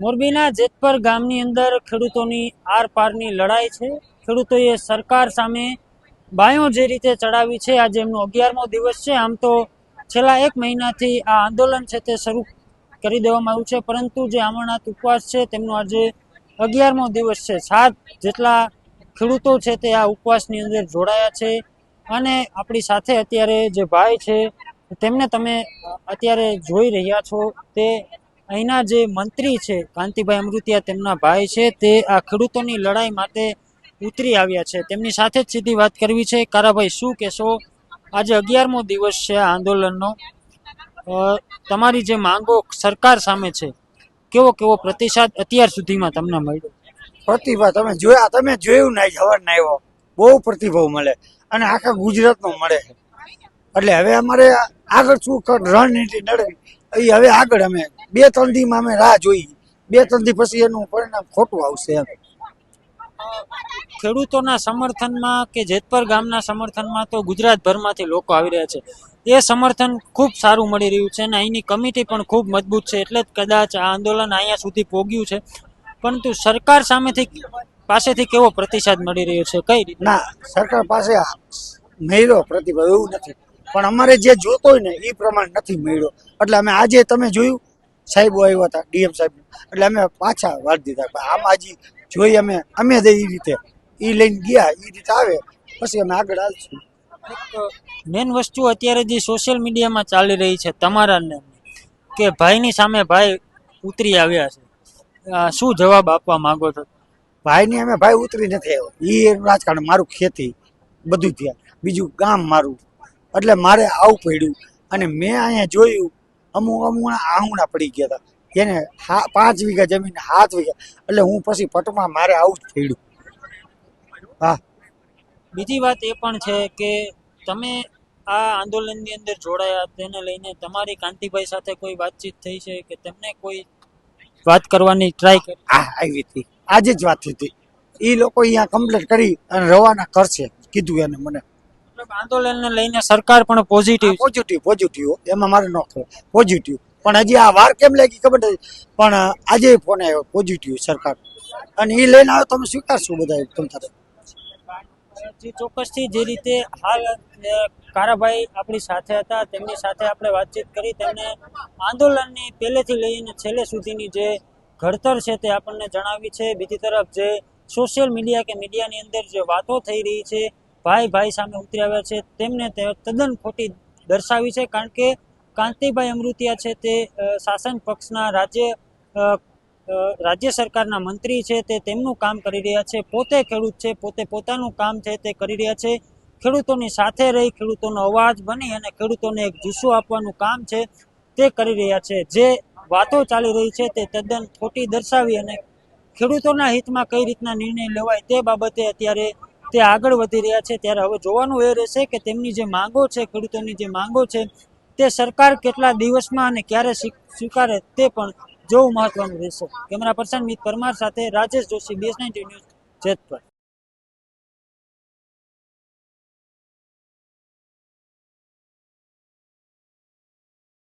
મોરબીના જેતપર ગામની અંદર ખેડૂતોની આર પારની લડાઈ છે। ખેડૂતોએ સરકાર સામે બાયો જે રીતે ચડાવી છે, આજે એમનો 11મો દિવસ છે। આમ તો છેલ્લા 1 મહિનાથી આ આંદોલન છે તે શરૂ કરી દેવામાં આવ્યું છે, પરંતુ જે અમરનાથ ઉપવાસ છે તેમનો આજે 11મો દિવસ છે। 7 જેટલા ખેડૂતો છે તે આ ઉપવાસની અંદર જોડાયા છે અને આપણી સાથે અત્યારે જે ભાઈ છે તેમને તમે અત્યારે જોઈ રહ્યા છો, તે અહીંના જે મંત્રી છે કાંતિભાઈ અમૃતિયા, તેમના ભાઈ છે, તે આ ખેડૂતોની લડાઈ માટે ઉતરી આવ્યા છે। તેમની સાથે જ સીધી વાત કરવી છે। કારાભાઈ, શું કહેશો? આજે 11મો દિવસ છે આ આંદોલનનો, તમારી જે માંગો સરકાર સામે છે, કેવો પ્રતિસાદ અત્યાર સુધીમાં તમને મળ્યો? પ્રતિભાવ તમે જોયું ને, જવાર ના આવ્યો, બહુ પ્રતિભાવ મળે અને આખા ગુજરાતનો મળે છે। એટલે હવે અમારે આગળ શું રણનીતિ નડવી એ હવે આગળ અમે 2-3 દીમાં અમે રાહ જોઈ, 2-3 દી પછી એનું પરિણામ ખોટું આવશે એમ। ખેડૂતોના સમર્થનમાં કે જેતપર ગામના સમર્થનમાં તો ગુજરાતભરમાંથી લોકો આવી રહ્યા છે। એ સમર્થન ખૂબ સારું મળી રહ્યું છે અને અહીંની કમિટી પણ ખૂબ મજબૂત છે, એટલે જ કદાચ આ આંદોલન અહીંયા સુધી પહોંચ્યું છે। પરંતુ સરકાર પાસેથી કેવો પ્રતિસાદ મળી રહ્યો છે? કઈ રીતે? ના, સરકાર પાસે મળ્યો પ્રતિભાવ એવું નથી, પણ અમારે જે જોતો હોય ને એ પ્રમાણે નથી મળ્યો। એટલે અમે આજે તમે જોયું, સાહેબો આવ્યા હતા, ડીએમ સાહેબ, એટલે અમે પાછા વાળી દીધા। આમાં હજી જોઈ અમે એ રીતે એ લઈને ગયા, એ રીતે આવે પછી અમે આગળ હાલશું। મેન વસ્તુ અત્યારે જે સોશિયલ મીડિયામાં ચાલી રહી છે તમારા ને, કે ભાઈની સામે ભાઈ ઉતરી આવ્યા છે, શું જવાબ આપવા માંગો છો? ભાઈની અમે ભાઈ ઉતરી નથી આવ્યો, એ રાજકારણ, મારું ખેતી બધું થયા, બીજું ગામ મારું, એટલે મારે આવું પડ્યું। અને મેં અહીંયા જોયું અમુક આહુણા પડી ગયા હતા, એને 5 વીઘા જમીન 7 વીઘા, એટલે હું પછી પટમાં મારે આવું જ પડ્યું। હા, બીજી વાત એ પણ છે કે તમે આ આંદોલનની અંદર જોડાયા, તેને લઈને તમારી કાંતિભાઈ સાથે કોઈ વાતચીત થઈ છે કે તેમને કોઈ વાત કરવાની ટ્રાય કરી? હા, આવી હતી, આજે જ વાત હતી। એ લોકો અહીંયા કમ્પ્લેટ કરી અને રવાના કરશે કીધું એને મને। આંદોલનને લઈને સરકાર પણ પોઝિટિવ એમાં મારે ન ખબર, પોઝિટિવ, પણ હજી આ વાર કેમ લાગી ખબર નથી, પણ આજે ફોન આવ્યો પોઝિટિવ સરકાર, અને એ લઈને આવ્યો તમે સ્વીકારશો બધા તમારે? ચોક્કસથી જે રીતે હાલ કારાભાઈ આપણી સાથે હતા, તેમની સાથે આપણે વાતચીત કરી, તેમને આંદોલનની પહેલેથી લઈને છેલ્લે સુધીની જે ઘડતર છે તે આપણને જણાવી છે। બીજી તરફ જે સોશિયલ મીડિયા કે મીડિયાની અંદર જે વાતો થઈ રહી છે, ભાઈ સામે ઉતરી આવ્યા છે, તેમને તદ્દન ખોટી દર્શાવી છે। કારણ કે કાંતિભાઈ અમૃતિયા છે તે શાસન પક્ષના રાજ્ય સરકારના મંત્રી છે, તે તેમનું કામ કરી રહ્યા છે, પોતે ખેડૂત છે, પોતે પોતાનું કામ છે તે કરી રહ્યા છે। ખેડૂતોની સાથે રહી, ખેડૂતોનો અવાજ બની અને ખેડૂતોને એક જુસ્સો આપવાનું કામ છે તે કરી રહ્યા છે। જે વાતો ચાલી રહી છે તે તદ્દન ખોટી દર્શાવી અને ખેડૂતોના હિતમાં કઈ રીતના નિર્ણય લેવાય તે બાબતે અત્યારે તે આગળ વધી રહ્યા છે। ત્યારે હવે જોવાનું એ રહેશે કે તેમની જે માંગો છે, ખેડૂતોની જે માંગો છે, તે સરકાર કેટલા દિવસમાં અને ક્યારે સ્વીકારે તે પણ જોવું મહત્વનું રહેશે। કેમેરા પર્સન મિત પરમાર સાથે રાજેશ જોશી, BS19 ન્યૂઝ, જેતપર।